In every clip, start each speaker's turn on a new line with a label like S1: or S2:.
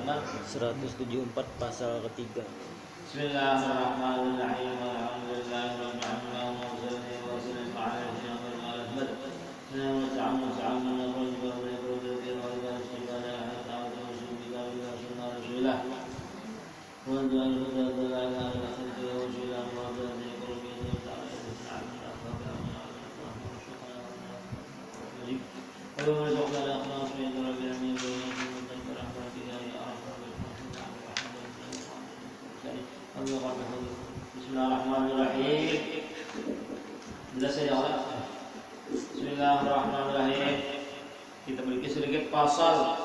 S1: halaman 174 pasal ketiga.
S2: Bismillahirrahmanirrahim. Alhamdulillahirabbil alamin wa sallallahu ala sayyidina Muhammad wa ta'ala Bismillahirrahmanirrahim. Jelas ya Allah. Bismillahirrahmanirrahim. Kita beri sedikit pasal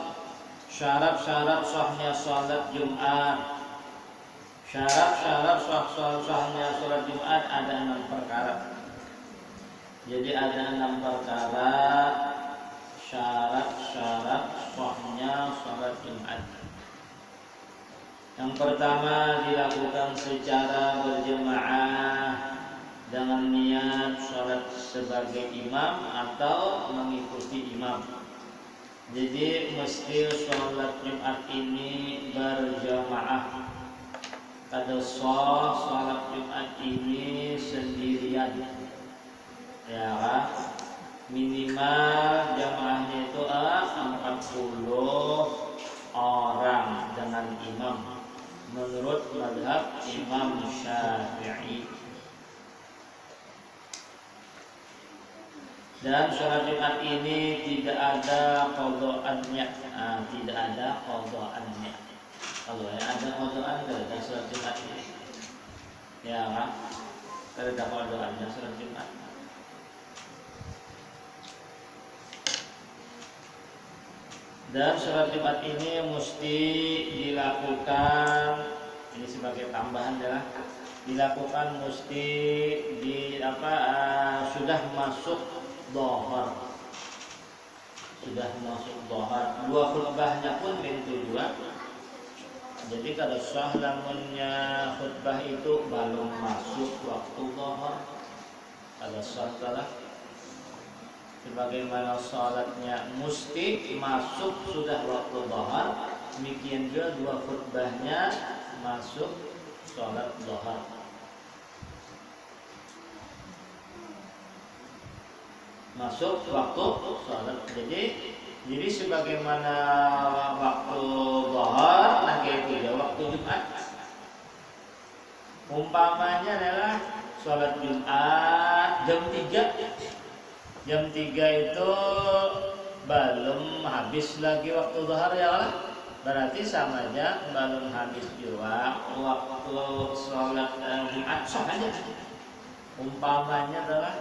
S2: syarat-syarat sahnya salat Jumat. Syarat-syarat sahnya salat Jumat ada 6 perkara. Jadi ada 6 perkara syarat-syarat sahnya salat Jumat. Yang pertama, dilakukan secara berjemaah dengan niat salat sebagai imam atau mengikuti imam. Jadi mesti salat Jumat ini berjamaah. Kada sah salat Jumat ini sendirian. Ya, minimal jamaahnya itu 40 orang dengan imam menurut mazhab Imam Syafi'i. Dan sholat Jumat ini tidak ada qada'annya. Tidak ada qada'annya. Kalau ada qada'an dari sholat Jumat ini, ya kan? Tidak ada qada'annya sholat Jumat. Dan sholat Jumat ini mesti dilakukan, ini sebagai tambahan adalah dilakukan mesti sudah masuk dhuhr. Sudah masuk dhuhr. 2 khutbahnya pun itu 2. Jadi kalau sah lamunnya khutbah itu belum masuk waktu dhuhr. Kalau sah salah sebagaimana salatnya mesti masuk sudah waktu dhuhr, demikian juga 2 khutbahnya masuk salat dhuhr. Masuk waktu salat. Jadi sebagaimana waktu dhuhr, nanti itu ya waktu Jumat. Umpamanya adalah salat Jumat jam 3. Jam 3 itu belum habis lagi waktu dhuhr ya Allah. Berarti sama aja belum habis juga waktu sholat Jumat sah aja. Umpamanya adalah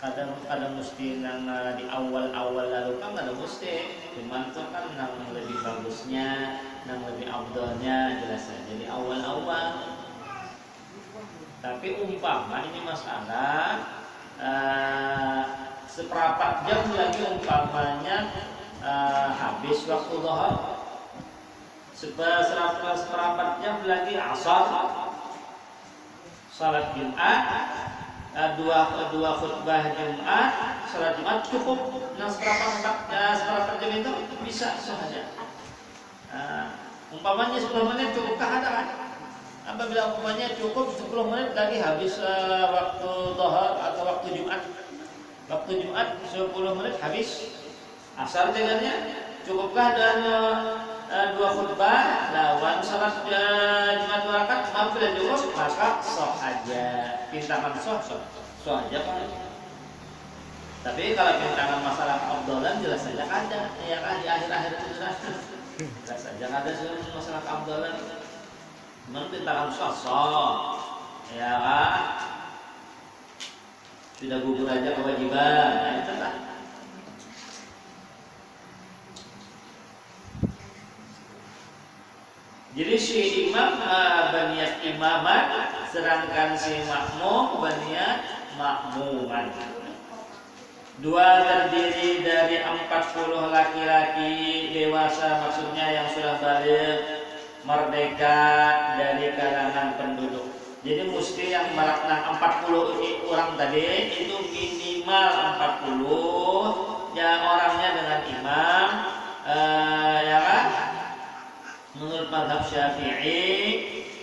S2: kadang mesti nang di awal lalu kan ada mesti. Cuman itu kan nang lebih bagusnya, nang lebih afdalnya jelas aja di awal-awal. Tapi umpama ini masalah seperempat jam lagi umpamanya habis waktu dhuhr, seperempat jam lagi asar, salat Jumat, dua khutbah Jumat, salat Jumat cukup. Nah seperempat jam itu bisa saja. Umpamanya 10 menit cukupkah ada kan? Apabila umpamanya cukup 10 menit lagi habis waktu dhuhr atau waktu Jumat. Waktu Jumat 10 menit habis. Asar jalannya cukupkah dan 2 khutbah lawan salat Jumat 2 rakaat apabila cukup maka sah aja. Pintangan sah aja kan. Tapi kalau pintangan masalah afdalan jelas saja ada. Ya kan di akhir-akhir itu jelas saja ada masalah afdalan. Mentintakan sosok, ya kan? Sudah gugur aja kewajiban, nah itu kan. Jadi si imam berniat imaman, sedangkan si makmum berniat makmuman. 2 terdiri dari 40 laki-laki dewasa, maksudnya yang sudah balik, merdeka dari kalangan penduduk. Jadi mesti yang melaknat 40 orang tadi itu minimal 40 ya orangnya dengan imam, ya Menurut mazhab Syafi'i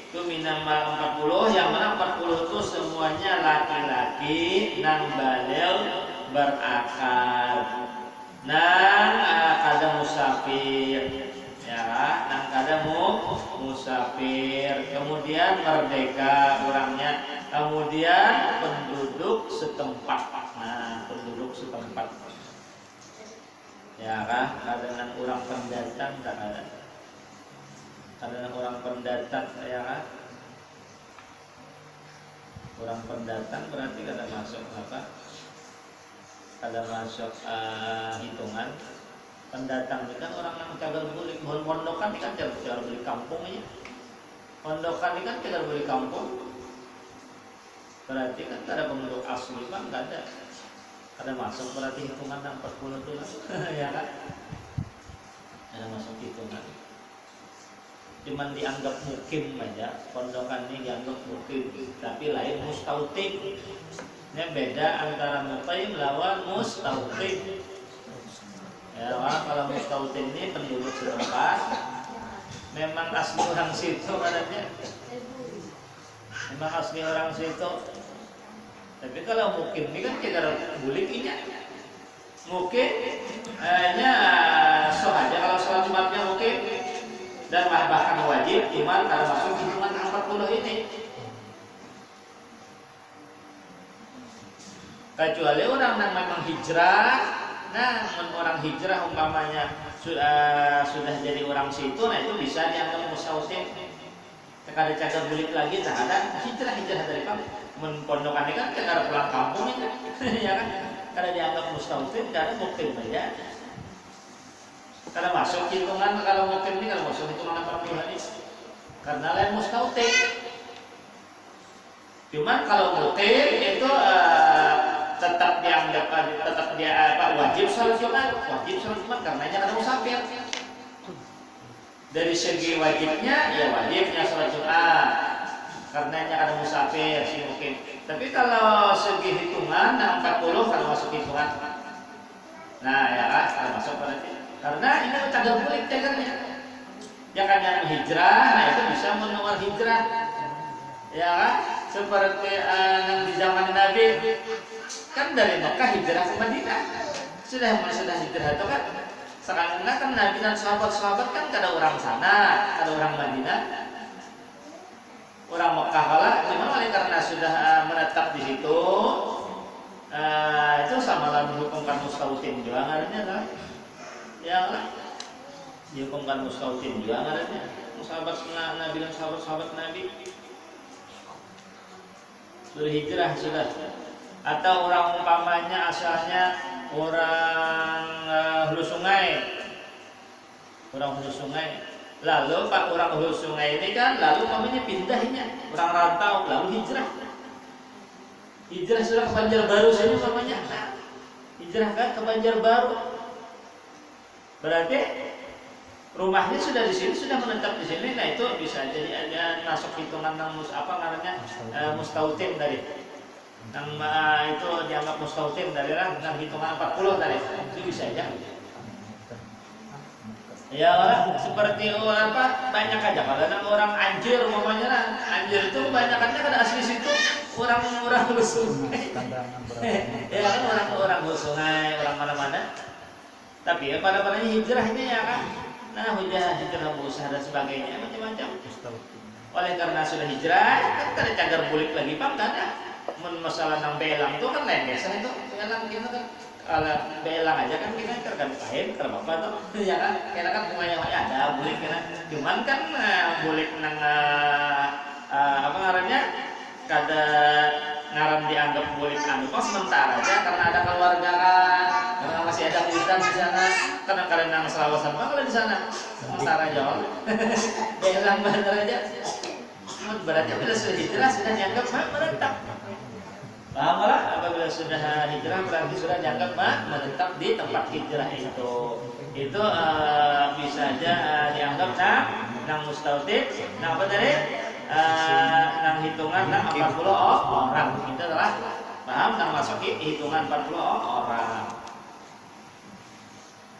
S2: itu minimal 40, yang mana 40 itu semuanya laki-laki nang balil berakal, nang kada musafir, ya, nang kada musafir, kemudian merdeka orangnya, kemudian penduduk setempat. Nah, penduduk setempat, ya kan, dengan orang pendatang tak ada. Ada orang pendatang, ya kan? Orang pendatang berarti kada masuk apa? Kada masuk hitungan. Pendatang ini kan orang yang cagar beli, pondokan ini kan cagar beli kampung aja. Pondokan ini kan cagar beli kampung. Berarti kan ada penduduk asli kan nggak ada. Ada masuk berarti hitungan 40 itu lah, ya kan? Ada masuk hitungan. Cuman dianggap mukim aja, pondokan ini dianggap mukim, tapi lain mustautin. Ini beda antara mukim lawan mustautin. Ya, kalau mustautin ini penduduk setempat, memang asli orang situ katanya, memang asli orang situ. Tapi kalau mukim ini kan kita bulikinya, mukim hanya so aja kalau sholat Jumatnya mukim. Dan bahkan wajib cuman kalau masuk hitungan 40 ini, kecuali orang yang memang hijrah. Nah, orang hijrah umpamanya sudah jadi orang situ, nah itu bisa dianggap mustautin. Kada cagar bulik lagi, tak ada hijrah dari kampung. Pondokan ini kan cagar pulang kampung ini, ya kan? Kada dianggap mustautin, kada muktim aja. Kalau masuk hitungan, kalau mungkin ini kalau masuk hitungan 40 ini karena lain mustautin. Cuman kalau mutim itu tetap dianggap wajib sholat Jumat karenanya kada musafir. Dari segi wajibnya ya wajibnya sholat Jumat karenanya kada musafir sih mungkin. Tapi kalau segi hitungan 40 kalau masuk hitungan, nah ya kan kada masuk berarti. Karena ini cagar bulik cagarnya. Ya kan yang hijrah, nah itu bisa menawar hijrah. Ya kan? Seperti yang di zaman Nabi kan dari Mekah hijrah ke Madinah. Sudah hijrah itu kan. Sekarang kan Nabi dan sahabat-sahabat kan kada orang sana, kada orang Madinah. Orang Mekah kalah, cuma oleh karena sudah menetap di situ, itu sama lah dihukumkan mustautin juga ngarannya lah. Ya lah, dihukumkan mustautin juga ngarannya. Sahabat Nabi dan sahabat-sahabat Nabi sudah hijrah sudah. Atau orang umpamanya asalnya orang hulu sungai, lalu pak orang hulu sungai ini kan lalu umpamanya pindahnya orang rantau lalu hijrah sudah ke Banjarbaru saja umpamanya, hijrah kan ke Banjarbaru. Berarti rumahnya sudah di sini, sudah menetap di sini. Nah itu bisa jadi ada masuk hitungan mustautin tadi. Itu dianggap mustautin dari hitungan 40 tadi. Itu bisa aja. Ya seperti banyak aja kalau orang Anjir umpamanya Anjir itu kebanyakannya kan asli situ orang sungai. Ya kan orang sungai, orang mana-mana. Tapi ya pada-padanya hijrahnya ya kan. Nah hijrah berusaha dan sebagainya macam-macam. Oleh karena sudah hijrah kan kada cagar bulik lagi pak kada. Masalah nang belang itu kan lain biasa itu. Belang kita kan kalau belang aja kan kita terkait kain terbapa tuh. Ya kan kita kan semuanya ada bulik kita. Cuman kan bulik nang apa ngarannya kada ngaran dianggap bulik sementara aja karena ada keluarga kan. Karena masih ada hutan di sana, kadang-kadang nang selawasan kalau di sana sementara jauh, belang bener aja. Berarti bila sudah hijrah sudah dianggap menetap. Paham lah? Apabila sudah hijrah berarti sudah dianggap menetap di tempat hijrah itu. Itu bisa aja dianggap nang mustautin, nang apa tadi? Nang hitungan nang 40 orang. Itu adalah paham nang masuk hitungan 40 orang.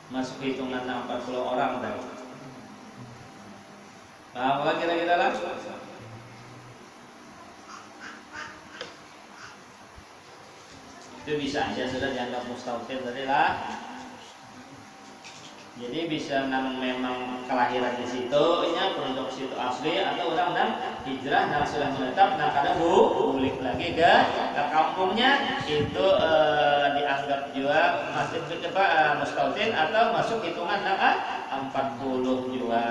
S2: Masuk hitungan 40 orang tadi. Apa kira-kira lah? Itu bisa aja sudah dianggap mustahil tadi lah. Jadi bisa nang memang kelahiran di situ, nya penduduk situ asli atau orang nang hijrah nang sudah menetap nang kadang balik lagi ke kampungnya itu dianggap juga masih mustahil atau masuk hitungan nang 40 juga.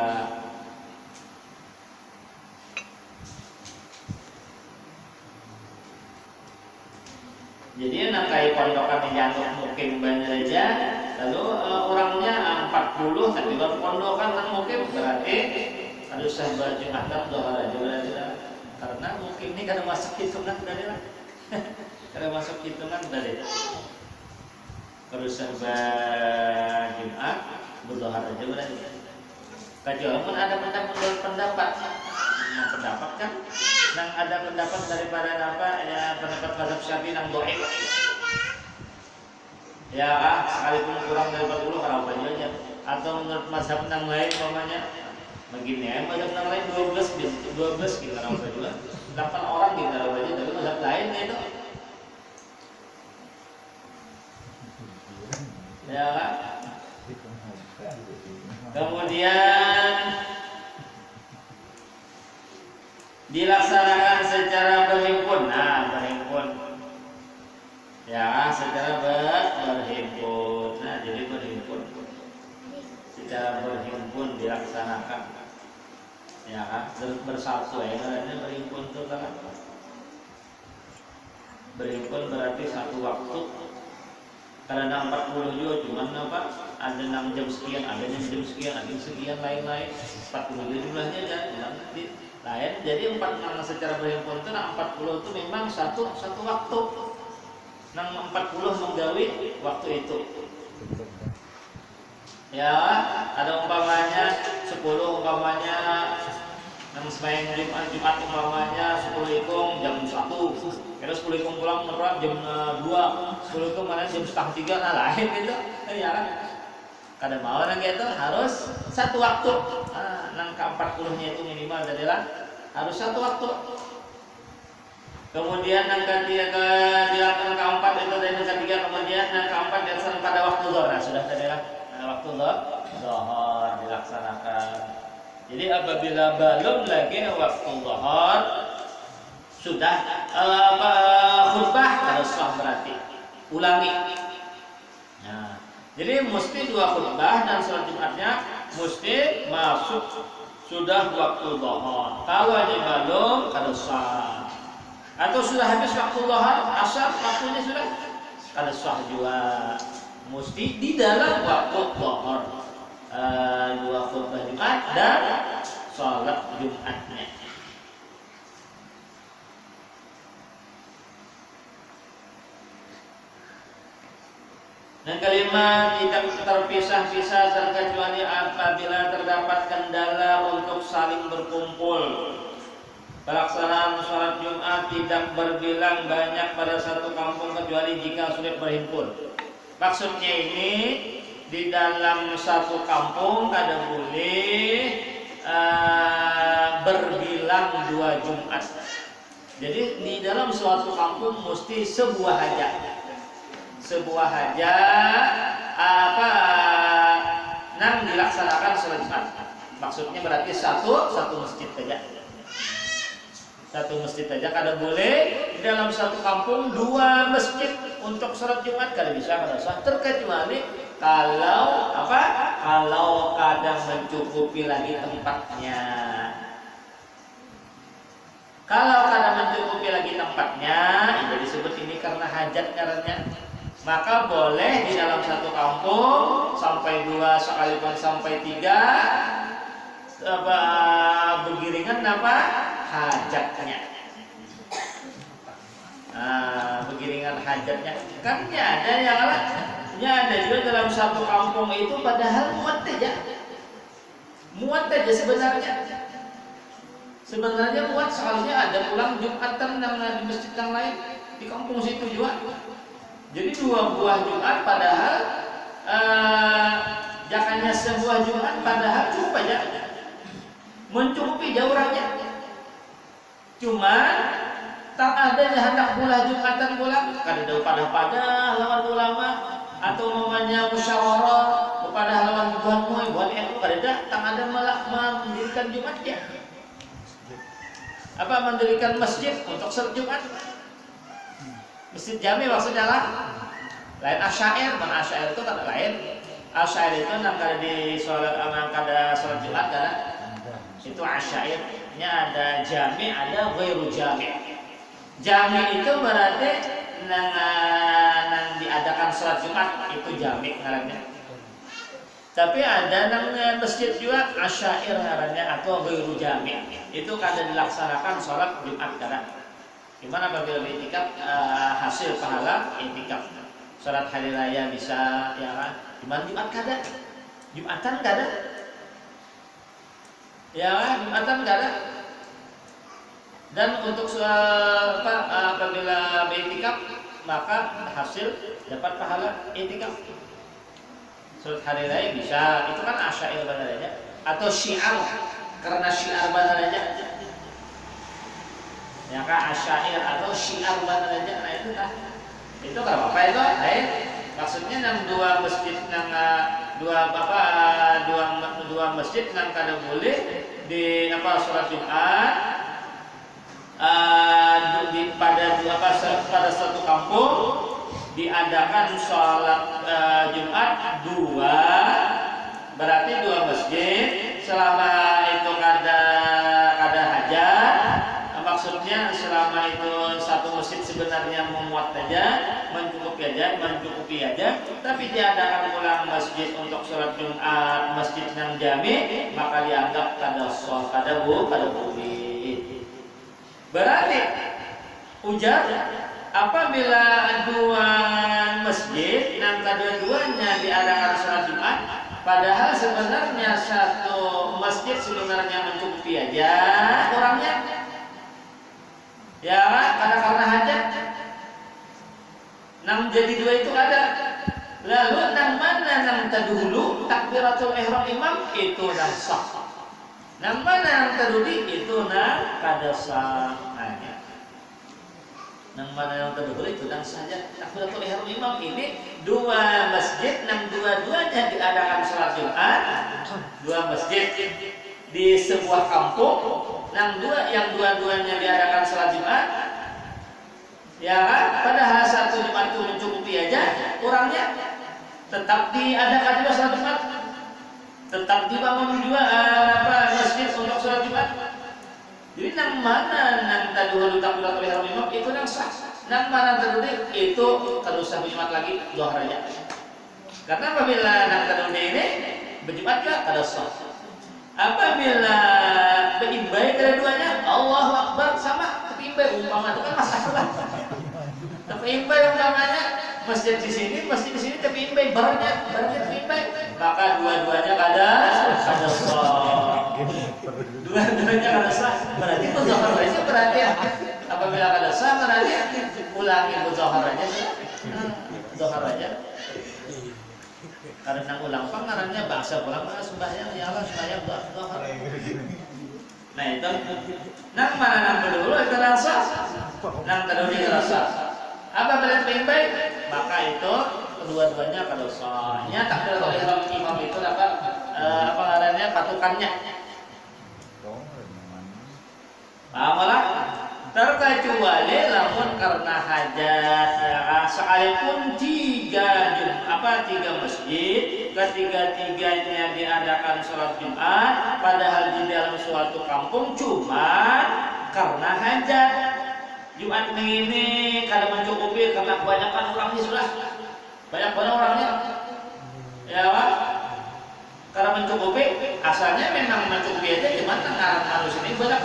S2: Jadi nangkai pondokan dianggap mukim banyak aja, lalu orangnya 40 tapi kalau pondokan nang mukim berarti harus sahabat Jumatan doa aja karena mukim ini kadang masuk hitungan dari lah, kadang masuk hitungan dari harus sahabat Jumat berdoa aja berarti. Kecuali pun ada pendapat kan, nang ada pendapat daripada apa ya pendapat mazhab Syafi'i nang dhaif. Ya sekalipun kurang dari 40 kalau apa aja. Atau menurut mazhab nang lain umpamanya begini ya, mazhab nang lain 12 gitu kalau apa juga. 8 orang gitu kalau aja tapi mazhab lain itu. Ya kan? Kemudian dilaksanakan secara berhimpun. Nah, berhimpun. Ya, secara berhimpun. Nah, jadi berhimpun. Secara berhimpun dilaksanakan. Ya kan? Bersatu ya, karena berhimpun itu kan. Berhimpun berarti satu waktu. Karena 40 juga cuman apa? Ada 6 jam sekian, ada 6 jam sekian, ada sekian lain-lain. 40 jumlahnya jangan nanti lain. Jadi 4 secara berhimpun itu 40 itu memang satu waktu. Nang 40 menggawi waktu itu. Ya, ada umpamanya 10 umpamanya nang sembahyang Jumat umpamanya 10 ikung jam 1. Terus 10 ikung pulang merap jam 2. 10 ikung mana jam setengah 3 nah lain gitu. Ya kan? Kada mau nang gitu harus satu waktu. Nang ke-40-nya itu minimal adalah harus satu waktu. Kemudian nang dilakukan ke-4 itu dari ketiga, kemudian nang ke-4 dilaksanakan pada waktu zuhur. Nah, sudah adalah waktu zuhur dilaksanakan. Jadi apabila belum lagi waktu zuhur sudah khutbah harus sah berarti ulangi. Nah, jadi mesti 2 khutbah dan salat Jumatnya mesti masuk sudah waktu zuhur. Kalau aja belum harus sah. Atau sudah habis waktu zuhur, asar waktunya sudah kada sah juga. Mesti di dalam waktu zuhur 2 khutbah Jumat dan salat Jumatnya. Dan kelima, tidak terpisah-pisah terkecuali apabila terdapat kendala untuk saling berkumpul. Pelaksanaan sholat Jumat tidak berbilang banyak pada satu kampung kecuali jika sulit berhimpun. Maksudnya ini di dalam satu kampung kada boleh berbilang 2 Jumat. Jadi di dalam suatu kampung mesti sebuah hajat. Sebuah hajat nang dilaksanakan sholat Jumat. Maksudnya berarti satu masjid saja. Satu masjid saja kada boleh di dalam satu kampung 2 masjid untuk sholat Jumat kada bisa kada sah terkecuali kalau kalau kadang mencukupi lagi tempatnya. Kalau kadang mencukupi lagi tempatnya, itu disebut ini karena hajat karena. Maka boleh di dalam satu kampung sampai 2 sekalipun sampai 3 begiringan hajatnya. Begiringan hajatnya. Kan ada yang ada juga dalam satu kampung itu padahal muat aja sebenarnya. Sebenarnya muat sekalinya ada pulang Jumatan di masjid yang lain di kampung situ juga. Jadi 2 buah Jumat padahal jangannya sebuah Jumat padahal cukup aja. mencukupi jaurannya. Cuma tak ada hendak pula Jumatan pula kada pada lawan ulama atau namanya musyawarah kepada lawan buat NU kada tak ada mendirikan Jumat ya. Apa mendirikan masjid untuk salat Jumat? Masjid jami maksudnya lah. Lain asyair, mana asyair itu kan lain. Asyair itu nang kada di sholat kada sholat Jumat kada. Itu asyairnya ada jami, ada ghairu jami. Jami itu berarti nang diadakan sholat Jumat itu jami ngarannya. Tapi ada nang masjid juga asyair ngarannya atau ghairu jami. Itu kada dilaksanakan sholat Jumat kada. Gimana apabila itikaf hasil pahala itikaf. Sholat hari raya bisa ya kan. Gimana Jumat kada? Jumatan kada? Ya kan, Jumatan kada? Dan untuk apabila beriktikaf maka hasil dapat pahala itikaf. Sholat hari raya bisa, itu kan asyair bandaranya atau syiar karena syiar bandaranya. Ya kan asyair atau syiar bandaranya, nah itu kan. Itu kalau apa itu? Maksudnya nang dua masjid nang dua masjid nang kada boleh di sholat Jumat pada satu kampung diadakan sholat Jumat dua, berarti dua masjid selama itu kada hajat. Maksudnya selama itu satu masjid sebenarnya memuat saja, mencukupi aja, tapi diadakan ulang masjid untuk sholat Jumat, masjid yang jami, maka dianggap kada boleh. Berarti ujar apabila dua masjid yang kedua-duanya diadakan sholat Jumat, padahal sebenarnya satu masjid sebenarnya mencukupi aja orangnya. Ya, karena hajat. Nang jadi dua itu ada. Lalu nang mana nang terdahulu takbiratul ihram imam itu nang sah. Nang mana nang terdahulu itu nang kada sah. Nang mana yang terdahulu itu nang saja takbiratul ihram imam ini dua masjid nang dua-duanya diadakan sholat Jumat. Dua masjid di sebuah kampung. Yang dua-duanya diadakan sholat Jumat, ya kan? Padahal satu Jumat itu mencukupi aja orangnya, tetap diadakan juga sholat Jumat, tetap dibangun juga masjid untuk sholat Jumat. Jadi nang mana nang tadulu takbiratul ihram imam itu nang sah, nang mana tadulu itu kada usah Jumat lagi dua aja. Karena apabila nang tadulu ini berjumat kada sah. Apabila berimbai kedua-duanya Allahu Akbar sama ketimbai umpama itu kan masalah. Tapi imbai umpamanya masjid di sini tapi imbai barangnya imbai, maka dua-duanya kada sah. Dua-duanya kada sah. Berarti itu zahar aja berarti apabila kada sah berarti ulangi zahar aja. Zahar aja. Karena ulang pengarannya bahasa ulang sembahyang ya Allah sembahyang doa. Nah itu nang mana nang dulu itu rasa nang terdahulu rasa apa beliau imbai maka itu kedua-duanya kalau soalnya takbiratul ihram imam itu dapat apa ngarannya patukannya. Paham lah? Terkecuali namun karena hajat ya, sekalipun tiga masjid ketiga-tiganya diadakan sholat Jumat padahal di dalam suatu kampung cuma karena hajat Jumat ini kada mencukupi karena kebanyakan orangnya sudah banyak orangnya ya Pak karena mencukupi asalnya memang mencukupi aja cuman harus ini banyak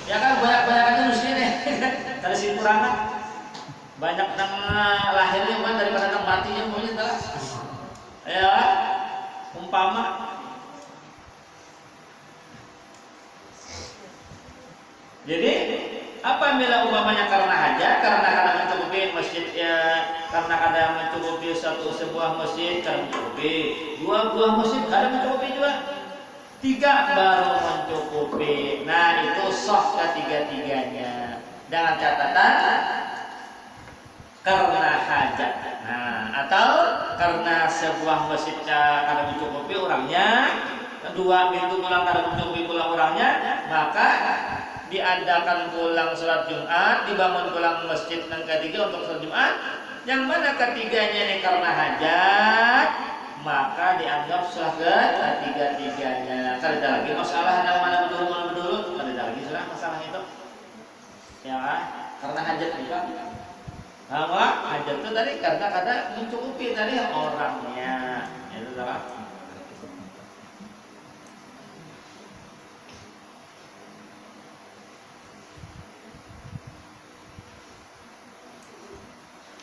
S2: ya kan banyak itu sini dari sini kurangan banyak nang lahirnya kan daripada nang matinya pokoknya dah ya umpama jadi apabila umpamanya karena hajat karena mencukupi masjid ya karena kada mencukupi sebuah masjid kada mencukupi dua buah masjid kada mencukupi juga tiga baru mencukupi. Nah itu sah ketiga-tiganya dengan catatan karena hajat. Nah atau karena sebuah masjid karena mencukupi orangnya, kedua pintu pulang karena mencukupi pulang orangnya, maka diadakan pulang sholat Jumat, dibangun pulang masjid yang ketiga untuk sholat Jumat. Yang mana ketiganya ini karena hajat, maka dianggap sah ketiga-tiganya. Kalau ada lagi masalah yang mana betul, kalau ada lagi masalah itu, ya karena hajat juga. Bahwa hajat itu tadi karena mencukupi tadi orangnya, itu salah.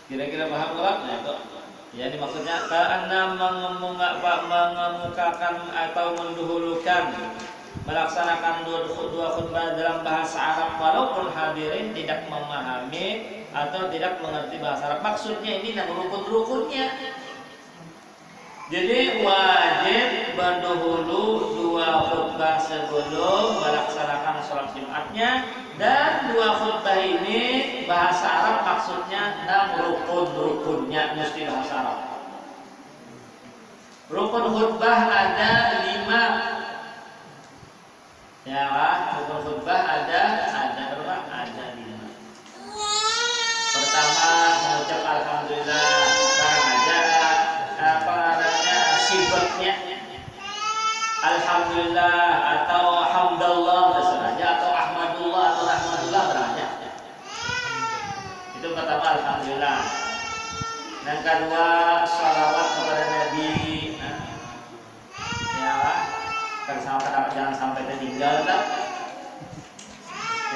S2: Kira-kira paham nggak? Nah itu. Jadi maksudnya karena mengemukakan atau mendahulukan melaksanakan dua khutbah dalam bahasa Arab walaupun hadirin tidak memahami atau tidak mengerti bahasa Arab. Maksudnya ini rukun-rukunnya. Jadi wajib berdahulu dua khutbah sebelum melaksanakan sholat Jumatnya, dan dua khutbah ini bahasa Arab maksudnya 6 rukun-rukunnya mesti bahasa Arab. Rukun khutbah ada 5. Ya, rukun khutbah ada berapa? Ada 5. Pertama mengucap alhamdulillah, barang aja sifatnya alhamdulillah atau hamdallah saja, atau ahmadullah atau rahmatullah beraja. Itu pertama alhamdulillah. Yang kedua salawat kepada Nabi. Ya, jangan sampai tertinggal tak?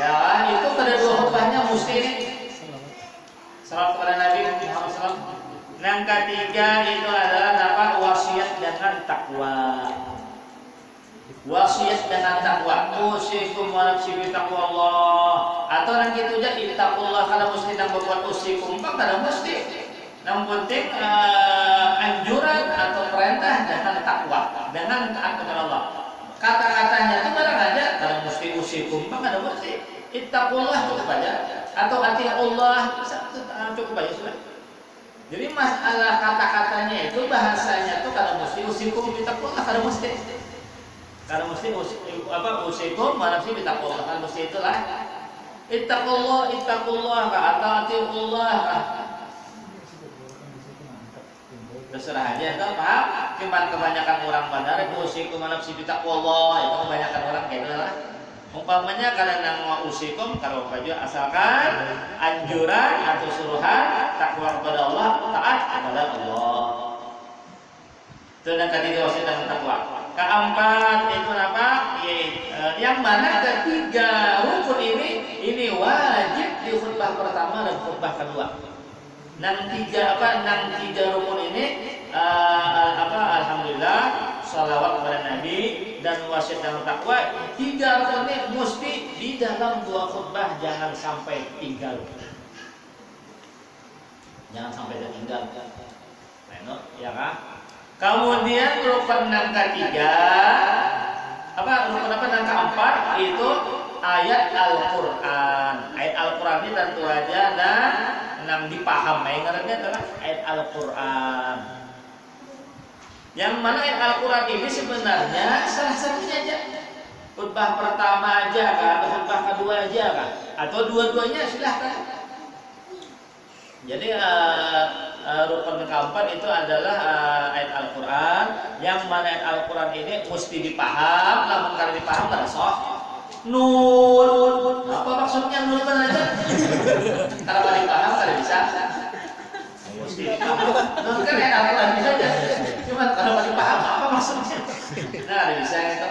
S2: Ya, itu pada dua khutbahnya mesti ini. Salawat kepada Nabi Muhammad SAW. Yang ketiga itu adalah apa? Wasiat dengan takwa. Wasiat dengan takwa. Usikum wa nafsi bi taqwallah. Atau yang gitu aja ittaqullah, kalau mesti nang berbuat usikum pak kalau mesti. Yang penting anjuran atau perintah dengan takwa, dengan taat kepada Allah. Kata-katanya itu barang aja kalau mesti usikum pak kalau mesti. Ittaqullah cukup aja. Atau ati Allah cukup aja sudah. Jadi masalah kata-katanya itu bahasanya itu kalau mesti usikum bitaqwallah, kalau mesti usikum manafsi bitaqwallah, kalau mesti itulah ittaqullah atau atiullah. Terserah aja, tahu paham? Cuman kebanyakan orang bandar usikum manafsi bitaqwallah, itu kebanyakan orang gitu lah. Umpamanya kalian mau usikum kalau baju asalkan anjuran atau suruhan takwa kepada Allah, taat kepada Allah. Itu yang ketiga wasiat dan takwa. Keempat itu apa? Yang mana ketiga rukun ini wajib di khutbah pertama dan khutbah kedua. Yang tiga rukun ini alhamdulillah, salawat kepada Nabi dan wasiat dan takwa. Tiga rukun ini mesti di dalam dua khutbah, jangan sampai tinggal. Jangan sampai tertinggal. Nah, ya kan? Kemudian rukun yang ketiga, rukun yang keempat itu ayat Al-Quran. Ayat Al-Quran ini tentu aja dan yang dipaham, ingatnya adalah ayat Al-Quran. Yang mana ayat Al-Quran ini sebenarnya salah satunya aja. Khutbah pertama aja kan, atau khutbah kedua aja kan, atau dua-duanya silahkan. Jadi rukun keempat itu adalah ayat Al-Quran. Yang mana ayat Al-Quran ini mesti dipaham, namun kalau dipaham tidak sah. Nun, apa maksudnya nun aja? Kalau nggak dipaham tidak bisa. Mesti dipaham. Nun kan ayat Al-Quran bisa aja. Cuma kalau nggak dipaham apa maksudnya? Nah, tidak bisa itu.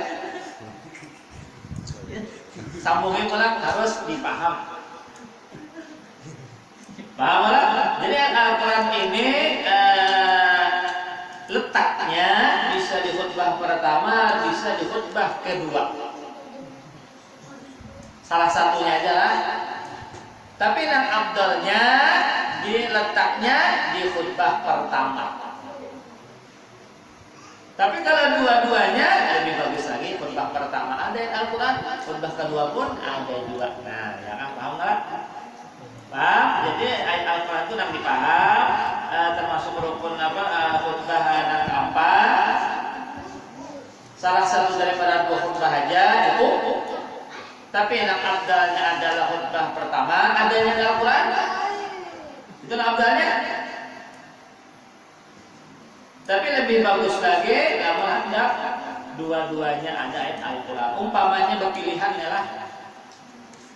S2: Sambungin pulang harus dipaham. Paham lah? Jadi Al-Quran ini letaknya bisa di khutbah pertama, bisa di khutbah kedua. Salah satunya aja lah. Tapi yang afdalnya diletaknya di khutbah pertama. Tapi kalau dua-duanya lebih bagus lagi khutbah pertama ada ayat Al-Quran, khutbah kedua pun ada juga. Nah, ya kan, paham nggak? Paham? Jadi ayat Al-Quran itu yang dipaham, termasuk rukun khutbah yang keempat. Salah satu daripada 2 khutbah aja cukup. Tapi yang abdalnya adalah khutbah pertama adanya Al-Quran. Itu yang abdalnya. Tapi lebih bagus lagi namun hendak dua-duanya ada ayat Al-Quran. Umpamanya berpilihan lah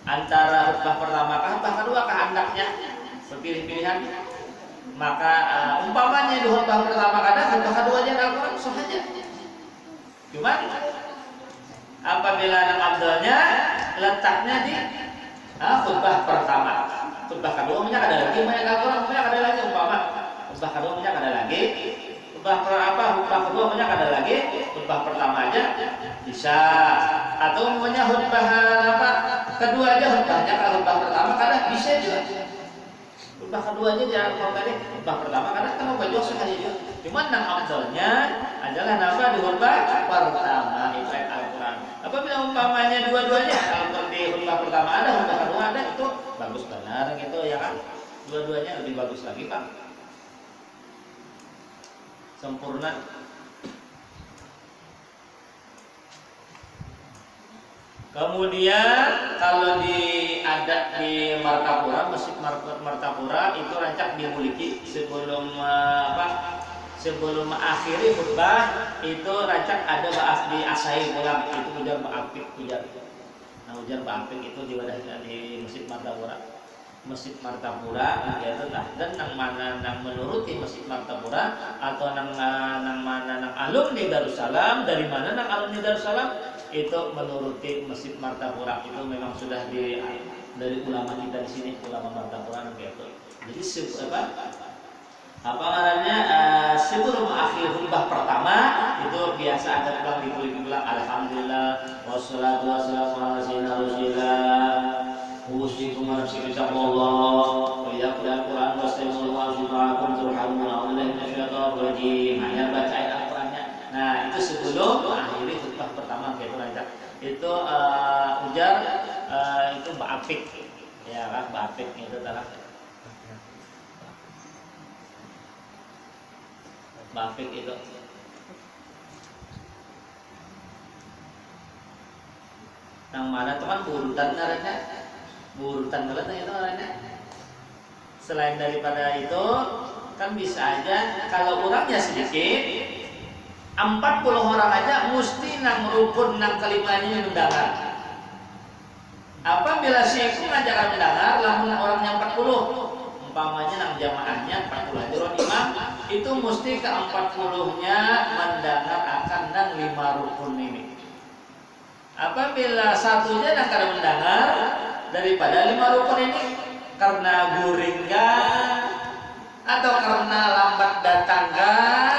S2: antara khutbah pertama kah khutbah kedua kah hendaknya berpilih-pilihan. Maka umpamanya di khutbah pertama ada khutbah keduanya ada Al-Quran sah saja. Cuma apabila yang abdalnya letaknya di khutbah pertama, khutbah kedua banyak ada lagi banyak Al-Quran banyak ada lagi umpama khutbah kedua banyak ada lagi. Khutbah kedua banyak ada lagi, khutbah pertama aja bisa, atau umumnya khutbah kedua aja khutbahnya kalau khutbah pertama kadang bisa juga. Khutbah kedua aja jangan kalau tadi khutbah pertama kadang kan khutbah dua sekali juga. Cuman yang afdalnya adalah nama di khutbah pertama itu ayat Al-Quran. Apabila umpamanya dua-duanya kalau seperti khutbah pertama ada, khutbah kedua ada itu bagus benar gitu ya kan. Dua-duanya lebih bagus lagi Pak. Sempurna. Kemudian kalau ada di Martapura, Masjid Martapura itu rancak dimiliki sebelum sebelum mengakhiri khutbah itu rancak ada bahas di asai pulang itu ujar Ba'apik ujar. Nah ujar Ba'apik itu diwadahi di Masjid Martapura. Masjid Martapura yaitu dan nang mana nang menuruti Masjid Martapura atau nang mana nang alumni Darussalam dari mana nang alumni Darussalam itu menuruti Masjid Martapura itu memang sudah dari ulama kita di sini ulama Martapura gitu. Jadi namanya sebelum akhir khutbah pertama itu biasa ada pulang diulang alhamdulillah wassalatu wassalamu ala sayyidina rasulillah. Usikum wa nafsi bittaqwallah wa idza quri'a al-Qur'an fastami'u wa ansitu turhamun a'udzu minasyaitonir rajim. Ayat baca ayat Al-Qur'annya. Nah, itu sebelum mengakhiri khutbah pertama gitu aja. Itu ujar itu Ba'apik. Ya kan Ba'apik itu adalah Ba'apik itu. Yang mana tuh kan urutan caranya. Urutan berat itu orangnya. Selain daripada itu kan bisa aja kalau orangnya sedikit 40 orang aja mesti nang rukun nang kelimanya mendengar. Apabila si itu ngajakan mendengar lamun orangnya 40 umpamanya nang jamaahnya 40 aja orang imam itu mesti ke 40-nya mendengar akan nang 5 rukun ini. Apabila satunya nang kada mendengar daripada 5 rukun ini karena guringkan atau karena lambat datangkan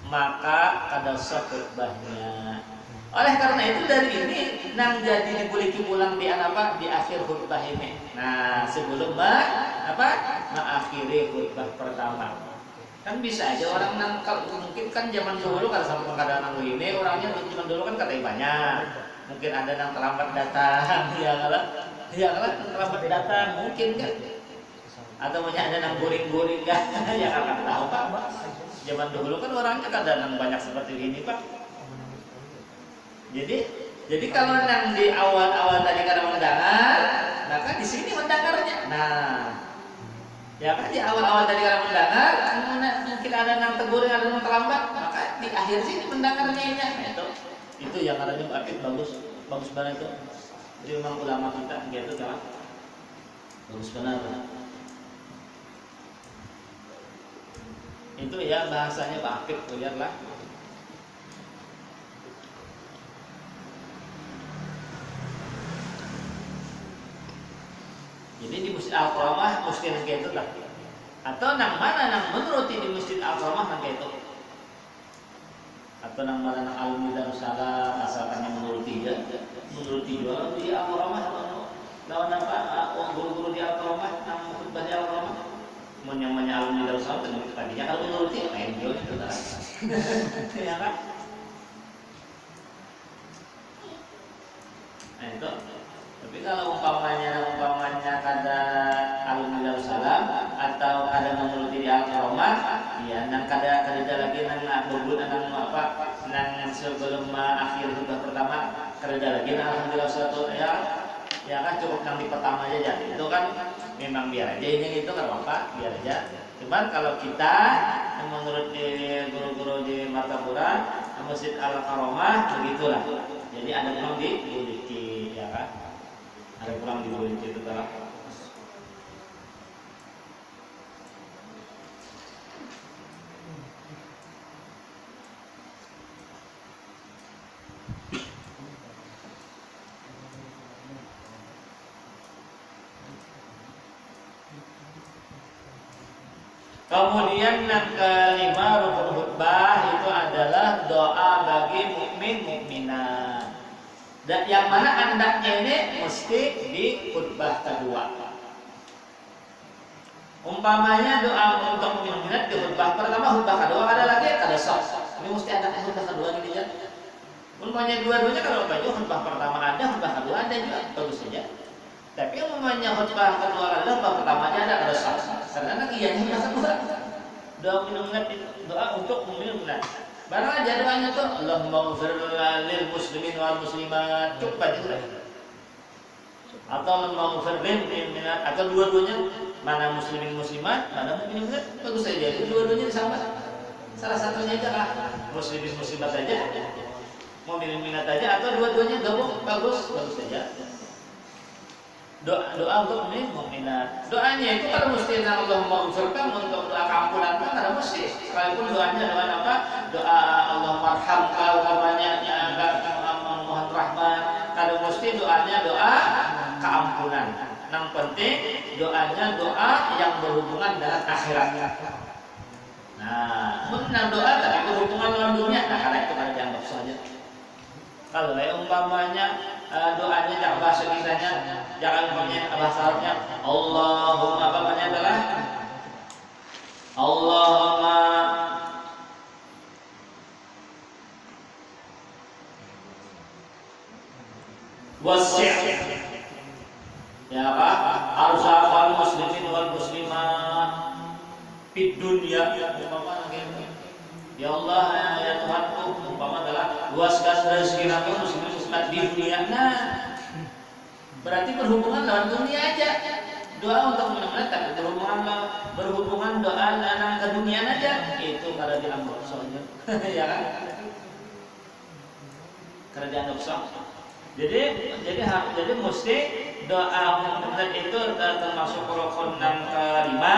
S2: maka kada sah khutbahnya. Oleh karena itu dari ini nang jadi dibuliki pulang di akhir khutbah ini. Nah sebelum mengakhiri khutbah pertama kan bisa aja orang nang mungkin kan zaman dulu kan sampai kadang nang ini orangnya zaman dulu kan katanya banyak. Mungkin ada yang terlambat datang, ya kalau terlambat datang mungkin kan, atau banyak ada yang guring-guring kan, ya kan tahu Pak. Zaman dulu kan orangnya kadang banyak seperti ini Pak. Jadi kalau yang di awal-awal tadi kadang mendengar, maka di sini mendengarnya. Nah, ya kan di awal-awal tadi kadang mendengar, mungkin ada yang terguring, ada yang terlambat, maka di akhir sini mendengarnya ini. Itu yang katanya Ba'apik bagus banget itu. Jadi memang ulama kita gitu kan bagus benar. Itu ya bahasanya Ba'apik lihatlah. Jadi di Masjid Al-Karamah mesti gitu lah. Atau nang mana nang menuruti di Masjid Al-Karamah nang gitu. Atau nang mana nang alumni Darussalam asalkan yang menuruti jual di Al-Karamah lawan guru-guru di Al-Karamah nang khutbah di Al-Karamah menyamanya alumni Darussalam tadinya kalau menuruti main jual itu ya kan. Nah itu. Tapi kalau umpamanya kada alhamdulillah salam atau kada menuruti di al-karomah, ya nang kada lagi nang bubut nang apa nang sebelum akhir khutbah pertama kada lagi nang alhamdulillah satu ya kan cukup nang di pertama aja itu kan memang biar aja ini itu kan apa biar aja. Cuman kalau kita menurut guru-guru di Martapura Masjid Al-Karomah begitulah. Jadi ada memang di Buliki ya kan. Ada pulang di Buliki itu telah. Kemudian yang kelima rukun khutbah itu adalah doa bagi mukmin mukminat. Dan yang mana hendaknya ini mesti di khutbah kedua. Umpamanya doa untuk mukmin mukminat di khutbah pertama, khutbah kedua ada lagi kada sah. Ini mesti ada khutbah kedua ini ya. Umpamanya dua-duanya kalau baju khutbah pertama ada, khutbah kedua ada juga bagus saja. Tapi umpamanya khutbah kedua adalah khutbah pertamanya ada kada sah. Karena lagi yang khutbah kedua doa mukminat doa untuk mukminat. Barang aja doanya tuh Allahumma ighfir lil muslimin wal muslimat cukup aja sudah. Atau Allahumma ighfir lil mu'minat atau dua-duanya mana muslimin muslimat mana mukmin mukminat bagus saja itu dua-duanya sama. Salah satunya aja lah muslimin muslimat saja mukmin mukminat aja atau dua-duanya gabung bagus saja. Doa untuk mukminat. Doanya itu kalau mesti Allahumma ighfirkan untuk doa keampunan kan kada mesti. Sekalipun doanya doa apa? Doa Allahumma arhamka umpamanya mohon rahmat. Kada mesti doanya doa keampunan. Yang penting doanya doa yang berhubungan dengan akhirat. Nah, menang doa tapi berhubungan dengan dunia, nah karena itu kada dianggap saja. Kalau umpamanya doanya jangan bahasa kitanya, jangan punya bahasa Arabnya. Allahumma apa namanya adalah Allahumma wasi' ya apa? Arzaqal muslimin wal muslimat fid dunya. Ya Allah ya Tuhanku, umpama adalah luaskan rezeki kami muslimin muslimat di dunia. Nah, berarti berhubungan dengan dunia aja. Doa untuk mudah-mudahan tapi berhubungan doa dan ke dunia aja. Itu kada dianggap soalnya. Ya kan? Kada dianggap soal. Jadi mesti doa mudah itu termasuk rukun yang kelima,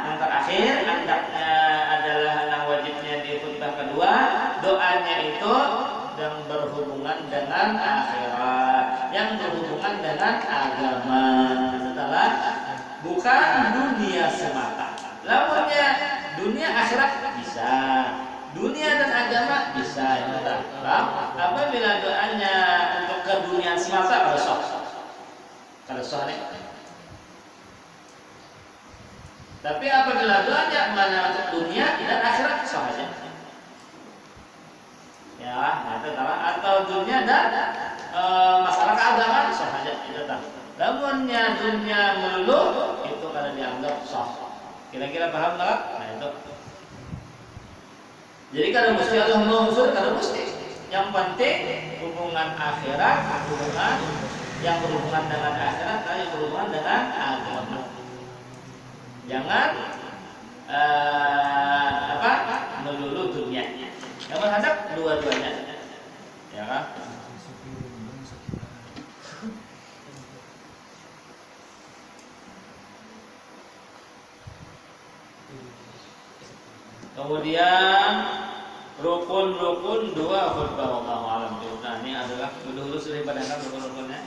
S2: yang terakhir hendaknya adalah yang wajibnya di khutbah kedua. Doanya itu yang berhubungan dengan akhirat, yang berhubungan dengan agama. Setelah bukan dunia semata. Lawannya dunia akhirat bisa. Dunia dan agama bisa ya. Apabila doanya untuk ke dunia semata kada sah. Kada sah nih. Tapi apabila doanya mana untuk dunia dan akhirat sah aja. Ya, itu atau dunia dan masalah keagamaan sah aja itu tah. Lamunnya dunia melulu itu kada dianggap sah. Kira-kira paham enggak? Nah itu. Jadi kada mesti Allah mengusul, kada mesti. Yang penting hubungan akhirat, hubungan yang berhubungan dengan akhirat dan yang berhubungan dengan agama. Jangan melulu dunia. Yang menghadap dua-duanya. Ya kan? Kemudian rukun-rukun dua khutbah wallahu alam. Nah, ini adalah dulu sudah dipadangkan rukun-rukunnya.